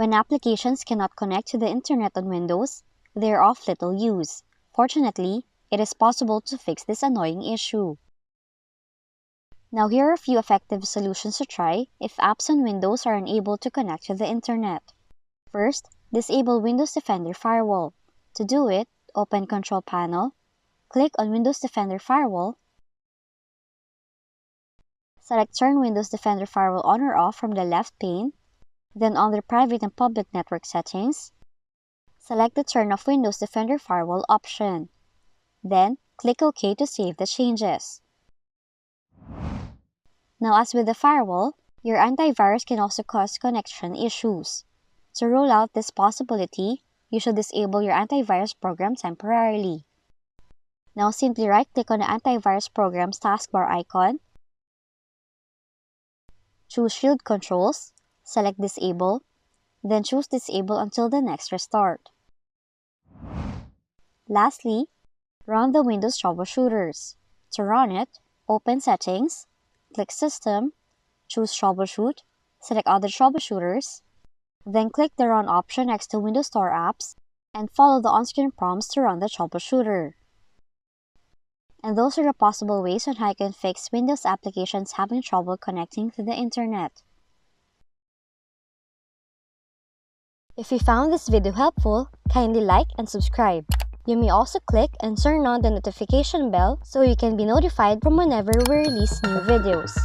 When applications cannot connect to the internet on Windows, they are of little use. Fortunately, it is possible to fix this annoying issue. Now here are a few effective solutions to try if apps on Windows are unable to connect to the internet. First, disable Windows Defender Firewall. To do it, open Control Panel, click on Windows Defender Firewall, select Turn Windows Defender Firewall on or off from the left pane, then under Private and Public Network Settings, select the Turn off Windows Defender Firewall option. Then, click OK to save the changes. Now as with the firewall, your antivirus can also cause connection issues. To rule out this possibility, you should disable your antivirus program temporarily. Now simply right-click on the antivirus program's taskbar icon, choose Shield Controls, select Disable, then choose Disable until the next restart. Lastly, run the Windows Troubleshooters. To run it, open Settings, click System, choose Troubleshoot, select Other Troubleshooters, then click the Run option next to Windows Store Apps and follow the on-screen prompts to run the troubleshooter. And those are the possible ways on how you can fix Windows applications having trouble connecting to the internet. If you found this video helpful, kindly like and subscribe. You may also click and turn on the notification bell so you can be notified from whenever we release new videos.